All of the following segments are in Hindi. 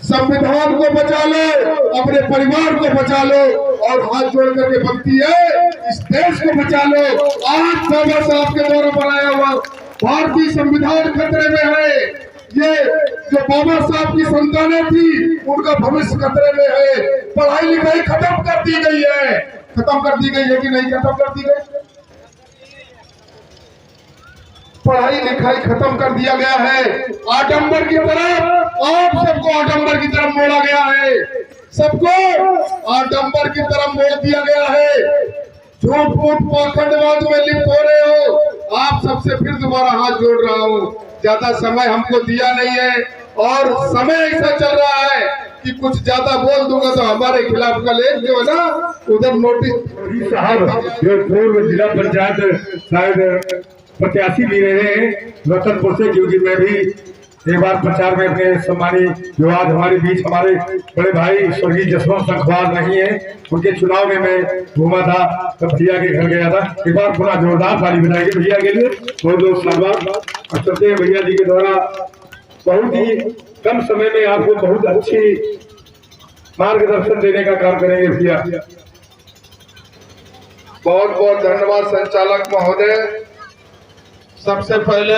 संविधान को बचा लो, अपने परिवार को बचा लो और हाथ जोड़ करके बनती है इस देश को बचा लो। आज बाबा साहब के द्वारा बनाया हुआ भारतीय संविधान खतरे में है। ये जो बाबा साहब की संतानें थी उनका भविष्य खतरे में है। पढ़ाई लिखाई खत्म कर दी गई है, खत्म कर दी गई है कि नहीं खत्म कर दी गई? पढ़ाई लिखाई खत्म कर दिया गया है। आडंबर की तरफ आप सबको आडंबर की तरफ मोड़ा गया है, सबको आडंबर की तरफ मोड़ दिया गया है। झूठ मूठ पाखंडवाद में लिप्त हो रहे हो। आप सबसे फिर दोबारा हाथ जोड़ रहा हूँ, ज्यादा समय हमको दिया नहीं है और समय ऐसा चल रहा है कि कुछ ज्यादा बोल दूंगा तो हमारे खिलाफ कल एक जो है ना उधर नोटिस। साहब जो पूर्व जिला पंचायत शायद प्रत्याशी भी रहे हैं रतनपुर से, क्योंकि मैं भी एक बार प्रचार में अपने सम्मानित जो आज हमारे बीच हमारे बड़े भाई स्वर्गीय जसवंत संखवार नहीं है, उनके चुनाव में मैं घूमा था, तब भैया के घर गया था। एक बार पूरा जोरदार ताली बजाएंगे भैया के लिए, बहुत बहुत धन्यवाद। और चलते भैया जी के द्वारा बहुत ही कम समय में आपको बहुत अच्छी मार्गदर्शन देने का काम करेंगे भैया। बहुत बहुत धन्यवाद संचालक महोदय। सबसे पहले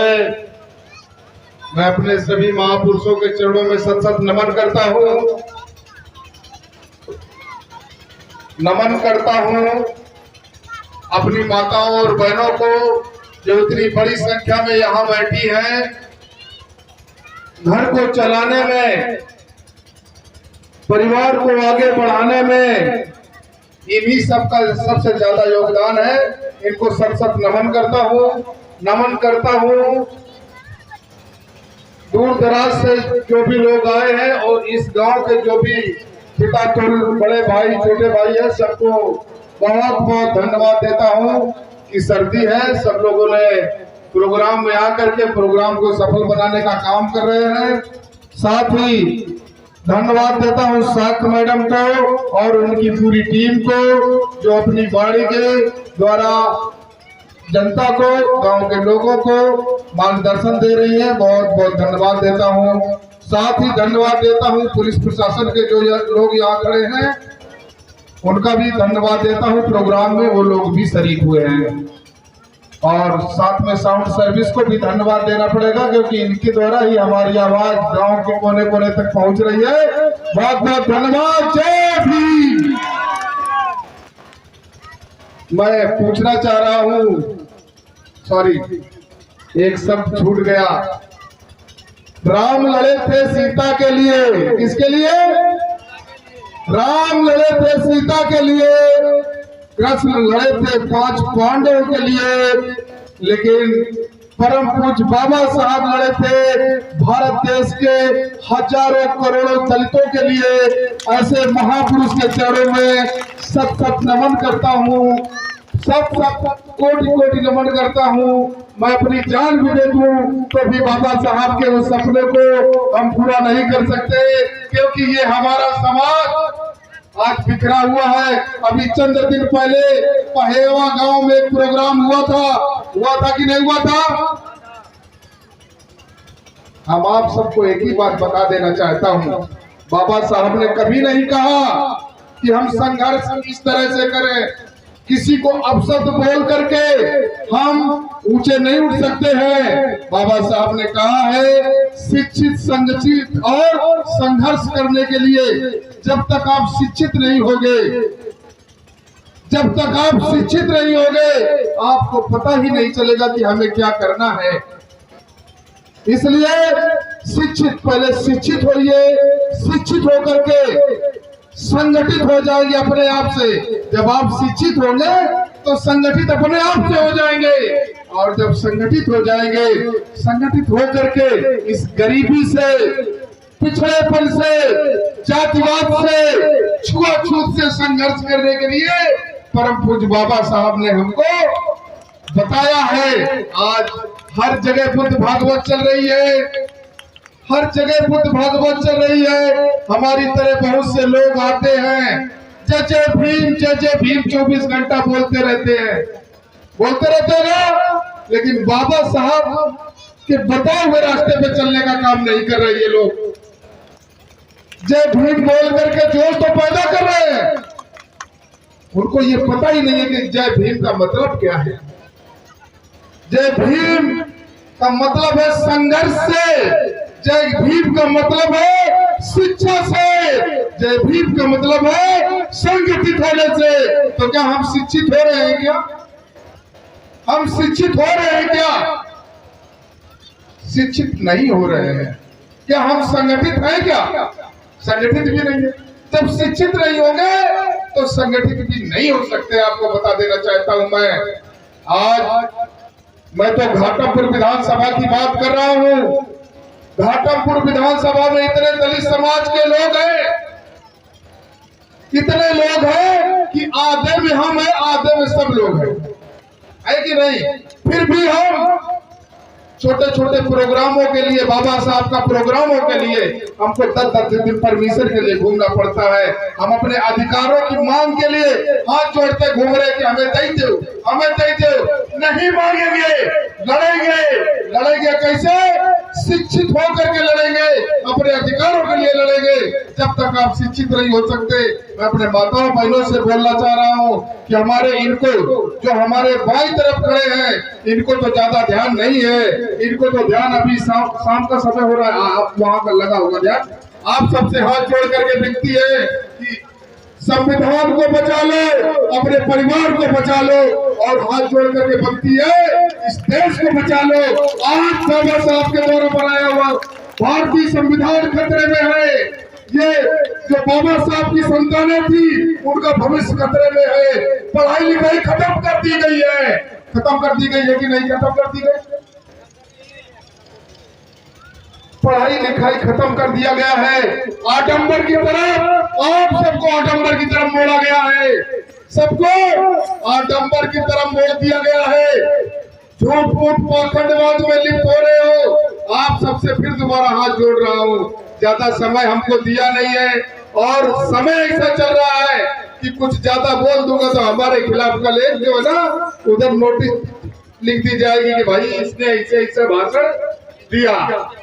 मैं अपने सभी महापुरुषों के चरणों में सत सत नमन करता हूँ, नमन करता हूँ अपनी माताओं और बहनों को जो इतनी बड़ी संख्या में यहाँ बैठी हैं। घर को चलाने में, परिवार को आगे बढ़ाने में इन्हीं सबका सबसे ज्यादा योगदान है। इनको सत सत नमन करता हूँ, नमन करता हूँ। दूर दराज से जो भी लोग आए हैं और इस गांव के जो भी पिता बड़े भाई छोटे भाई हैं, सबको बहुत बहुत धन्यवाद देता हूँ कि सर्दी है, सब लोगों ने प्रोग्राम में आकर के प्रोग्राम को सफल बनाने का काम कर रहे हैं। साथ ही धन्यवाद देता हूँ साख मैडम को और उनकी पूरी टीम को जो अपनी बाड़ी के द्वारा जनता को, गांव के लोगों को मार्गदर्शन दे रही है। बहुत बहुत धन्यवाद देता हूं। साथ ही धन्यवाद देता हूं पुलिस प्रशासन के जो लोग यहाँ खड़े हैं, उनका भी धन्यवाद देता हूं। प्रोग्राम में वो लोग भी शरीक हुए हैं और साथ में साउंड सर्विस को भी धन्यवाद देना पड़ेगा, क्योंकि इनके द्वारा ही हमारी आवाज गांव के कोने कोने तक पहुंच रही है। बहुत बहुत धन्यवाद। जय भीम। मैं पूछना चाह रहा हूं, सॉरी एक शब्द छूट गया। राम लड़े थे सीता के लिए, किसके लिए? राम लड़े थे सीता के लिए, कृष्ण लड़े थे 5 पांडवों के लिए, लेकिन परम पूज्य बाबा साहब लड़े थे भारत देश के हजारों करोड़ों दलितों के लिए। ऐसे महापुरुष के चरणों में सत सत नमन करता हूँ, सब कोटि कोटि नमन करता हूँ। मैं अपनी जान भी दे दूं तो भी बाबा साहब के उस सपने को हम पूरा नहीं कर सकते, क्योंकि ये हमारा समाज आज बिखरा हुआ है। अभी चंद दिन पहले पहेवा गांव में एक प्रोग्राम हुआ था कि नहीं हुआ था? हम आप सबको एक ही बात बता देना चाहता हूँ, बाबा साहब ने कभी नहीं कहा कि हम संघर्ष इस तरह से करें। किसी को अपशब्द बोल करके हम ऊंचे नहीं उठ सकते हैं। बाबा साहब ने कहा है शिक्षित, संगठित और संघर्ष करने के लिए। जब तक आप शिक्षित नहीं होगे, जब तक आप शिक्षित नहीं होगे, आपको पता ही नहीं चलेगा कि हमें क्या करना है। इसलिए शिक्षित, पहले शिक्षित होइए, शिक्षित होकर के संगठित हो जाएंगे अपने आप से। जब आप शिक्षित होंगे तो संगठित अपने आप से हो जाएंगे, और जब संगठित हो जाएंगे, संगठित होकर के इस गरीबी से, पिछड़ेपन से, जातिवाद से, छुआछूत से संघर्ष करने के लिए परम पूज्य बाबा साहब ने हमको बताया है। आज हर जगह बुद्ध भागवत चल रही है, हर जगह बुद्ध भागवत चल रही है। हमारी तरह बहुत से लोग आते हैं, जय जय भीम, जय जय भीम 24 घंटा बोलते रहते हैं ना, लेकिन बाबा साहब के बताए हुए रास्ते पे चलने का काम नहीं कर रहे ये लोग। जय भीम बोल करके जोश तो पैदा कर रहे हैं, उनको ये पता ही नहीं है कि जय भीम का मतलब क्या है। जय भीम का मतलब है संघर्ष से, जय भीम का मतलब है शिक्षा से, जय भीम का मतलब है संगठित होने से। तो क्या हम शिक्षित हो रहे हैं क्या? हम शिक्षित हो रहे हैं क्या? शिक्षित नहीं हो रहे हैं। क्या हम संगठित हैं क्या? संगठित भी नहीं है। जब शिक्षित नहीं होंगे तो संगठित भी नहीं हो सकते। आपको बता देना चाहता हूं मैं तो घाटमपुर विधानसभा की बात कर रहा हूं। घाटमपुर विधानसभा में इतने दलित समाज के लोग हैं, इतने लोग हैं कि आधे में हम हैं, आधे में सब लोग हैं, है कि नहीं? फिर भी हम छोटे छोटे प्रोग्रामों के लिए, बाबा साहब का प्रोग्रामों के लिए हमको 10-10 दिन परमिशन के लिए घूमना पड़ता है। हम अपने अधिकारों की मांग के लिए हाथ जोड़ते घूम रहे कि हमें दे दो, हमें दे दो। नहीं मांगेंगे, लड़ेंगे। लड़ेंगे कैसे? शिक्षित होकर के लड़ेंगे, अपने अधिकारों के लिए लड़ेंगे। जब तक आप शिक्षित नहीं हो सकते, मैं अपने माताओं बहनों से बोलना चाह रहा हूँ कि हमारे इनको जो हमारे बाईं तरफ खड़े हैं, इनको तो ज्यादा ध्यान नहीं है। इनको तो ध्यान अभी शाम का समय हो रहा है, आप वहां पर लगा होगा ध्यान। आप सबसे हाथ जोड़ करके विनती है कि संविधान को बचा लो, अपने परिवार को बचा लो, और हाथ जोड़ करके विनती है इस देश को बचा लो। आज बाबा साहब के द्वारा बनाया हुआ भारतीय संविधान खतरे में है। ये जो बाबा साहब की संतानें थी, उनका भविष्य खतरे में है। पढ़ाई लिखाई खत्म कर दी गई है। खत्म कर दी गई है कि नहीं खत्म कर दी गई? पढ़ाई लिखाई खत्म कर दिया गया है। आडंबर की तरफ, आप सबको आडंबर की तरफ मोड़ा गया है। सबको आडंबर की तरफ मोड़ दिया गया है। झूठ मूठ पाखंडवाद में लिप्त हो रहे हो। आप सबसे फिर दोबारा हाथ जोड़ रहा हूँ। ज्यादा समय हमको दिया नहीं है, और समय ऐसा चल रहा है कि कुछ ज्यादा बोल दूंगा तो हमारे खिलाफ कल एक जो है ना, उधर नोटिस लिख दी जाएगी कि भाई इसने ऐसे भाषण दिया।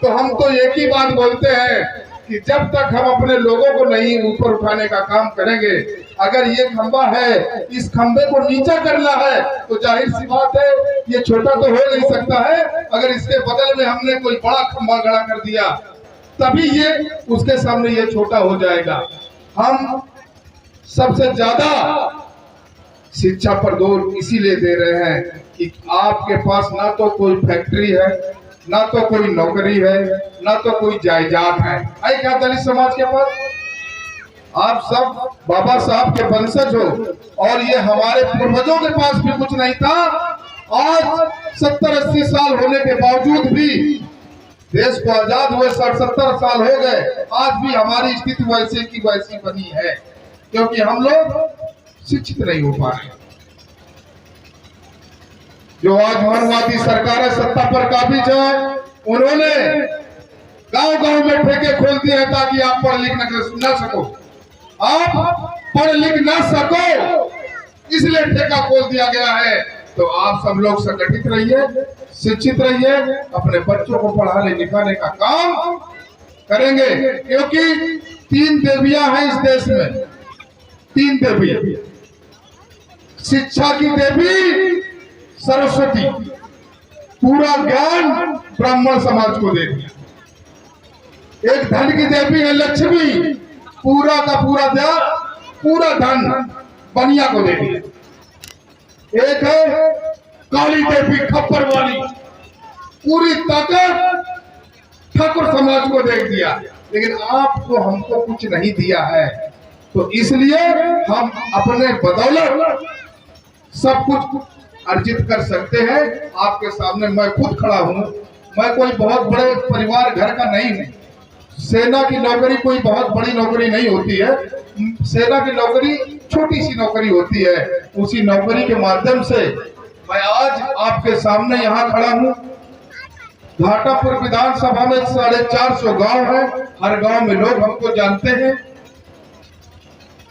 तो हम तो एक ही बात बोलते हैं कि जब तक हम अपने लोगों को नहीं ऊपर उठाने का काम करेंगे, अगर ये खंबा है, इस खंबे को नीचा करना है, तो जाहिर सी बात है ये छोटा तो हो नहीं सकता है। अगर इसके बगल में हमने कोई बड़ा खंबा खड़ा कर दिया, तभी ये उसके सामने ये छोटा हो जाएगा। हम सबसे ज्यादा शिक्षा पर जोर इसीलिए दे रहे हैं कि आपके पास ना तो कोई फैक्ट्री है, ना तो कोई नौकरी है, ना तो कोई जायदाद है क्या दलित समाज के पास? आप सब बाबा साहब के वंशज हो, और ये हमारे पूर्वजों के पास भी कुछ नहीं था। आज 70-80 साल होने के बावजूद भी, देश को आजाद हुए 60-70 साल हो गए, आज भी हमारी स्थिति वैसे की वैसी बनी है, क्योंकि हम लोग शिक्षित नहीं हो पा रहे। जो आज मनवादी सरकारें सत्ता पर काबिज है, उन्होंने गांव-गांव में ठेके खोल दिए हैं ताकि आप पढ़ लिख न सको। आप पढ़ लिख न सको, इसलिए ठेका खोल दिया गया है। तो आप सब लोग संगठित रहिए, शिक्षित रहिए, अपने बच्चों को पढ़ाने लिखाने का काम करेंगे, क्योंकि 3 देवियां हैं इस देश में। 3 देवी, शिक्षा की देवी सरस्वती, पूरा ज्ञान ब्राह्मण समाज को दे दिया। एक धन की देवी है लक्ष्मी, पूरा का पूरा पूरा धन बनिया को दे दिया। एक है काली देवी खप्पर वाली, पूरी ताकत ठाकुर समाज को दे दिया। लेकिन आपको हमको कुछ नहीं दिया है, तो इसलिए हम अपने बदौलत सब कुछ अर्जित कर सकते हैं। आपके सामने मैं खुद खड़ा हूं। मैं कोई बहुत बड़े परिवार घर का नहीं हूं। सेना की नौकरी कोई बहुत बड़ी नौकरी नहीं होती है। सेना की नौकरी छोटी सी नौकरी होती है। उसी नौकरी के माध्यम से मैं आज आपके सामने यहाँ खड़ा हूँ। घाटापुर विधानसभा में 450 गांव है। हर गांव में लोग हमको जानते हैं।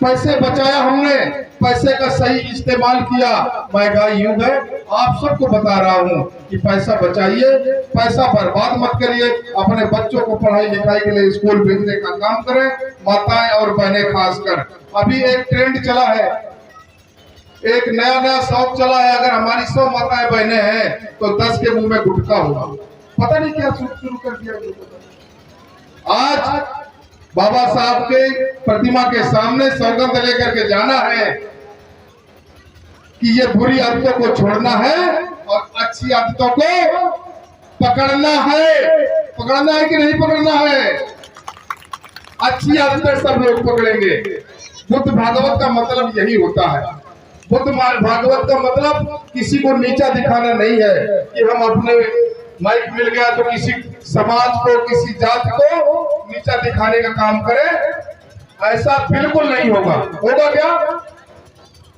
पैसे बचाया हमने, पैसे का सही इस्तेमाल किया। महंगाई युग है, आप सबको बता रहा हूँ कि पैसा बचाइए, पैसा बर्बाद मत करिए। अपने बच्चों को पढ़ाई लिखाई के लिए स्कूल भेजने का काम करें। माताएं और बहनें खासकर। अभी एक ट्रेंड चला है, एक नया शौक चला है, अगर हमारी 100 माताएं बहनें हैं तो 10 के मुंह में गुटखा होगा। पता नहीं क्या शुरू कर दिया। आज बाबा साहब के प्रतिमा के सामने सौगंध लेकर के जाना है कि ये बुरी आदतों को छोड़ना है और अच्छी आदतों को पकड़ना है कि नहीं पकड़ना है। अच्छी आदतें सब लोग पकड़ेंगे। बुद्ध भागवत का मतलब यही होता है। बुद्ध भागवत का मतलब किसी को नीचा दिखाना नहीं है कि हम अपने माइक मिल गया तो किसी समाज को, किसी जात को नीचा दिखाने का काम करें। ऐसा बिल्कुल नहीं होगा। होगा क्या?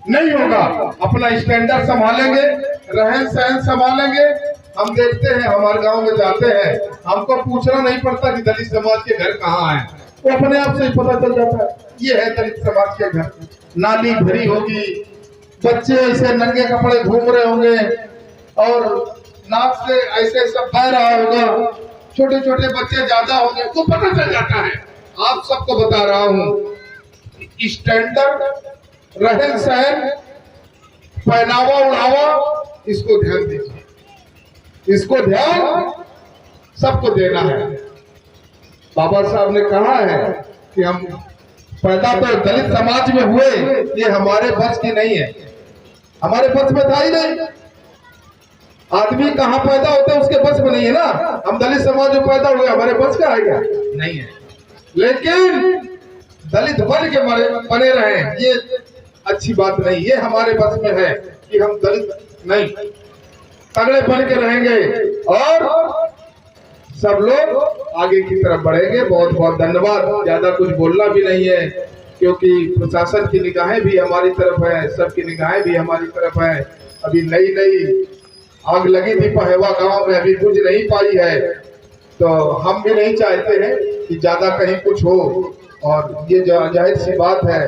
नहीं होगा। अपना स्टैंडर्ड संभालेंगे, रहन सहन संभालेंगे। हम देखते हैं, हमारे गांव में जाते हैं, हमको पूछना नहीं पड़ता कि दलित समाज के घर कहाँ है, वो अपने आप से ही पता चल जाता है ये है दलित समाज के घर। नाली भरी होगी, बच्चे ऐसे नंगे कपड़े घूम रहे होंगे और नाक से ऐसे सब बह रहा होगा, छोटे छोटे बच्चे ज्यादा होंगे, तो पता चल जाता है। आप सबको बता रहा हूँ, स्टैंडर्ड, रहन सहन, पहनावा उड़ावा, इसको ध्यान दीजिए, इसको ध्यान सबको देना है। बाबा साहब ने कहा है कि हम पैदा तो दलित समाज में हुए, ये हमारे बस की नहीं है, हमारे बस में था ही नहीं। आदमी कहाँ पैदा होते हैं उसके बस में नहीं है ना। हम दलित समाज में पैदा हुए, हमारे बस का है क्या? नहीं है। लेकिन दलित बन के बने रहे, ये अच्छी बात नहीं। ये हमारे बस में है कि हम दलित नहीं, तगड़े बन के रहेंगे और सब लोग आगे की तरफ बढ़ेंगे। बहुत बहुत धन्यवाद। ज्यादा कुछ बोलना भी नहीं है क्योंकि प्रशासन की निगाहें भी हमारी तरफ है, सबकी निगाहें भी हमारी तरफ है। अभी नई आग लगी थी पहेवा गांव में, अभी बुझ नहीं पाई है, तो हम भी नहीं चाहते हैं कि ज्यादा कहीं कुछ हो। और ये जाहिर सी बात है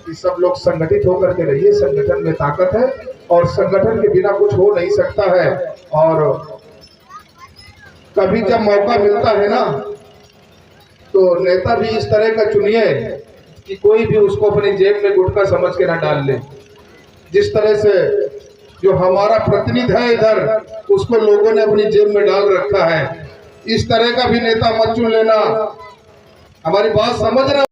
कि सब लोग संगठित होकर के रहिए। संगठन में ताकत है और संगठन के बिना कुछ हो नहीं सकता है। और कभी जब मौका मिलता है ना, तो नेता भी इस तरह का चुनिए कि कोई भी उसको अपनी जेब में गुटखा समझ के ना डाल ले। जिस तरह से जो हमारा प्रतिनिधि है इधर, उसको लोगों ने अपनी जेब में डाल रखा है, इस तरह का भी नेता मत चुन लेना। हमारी बात समझ रहे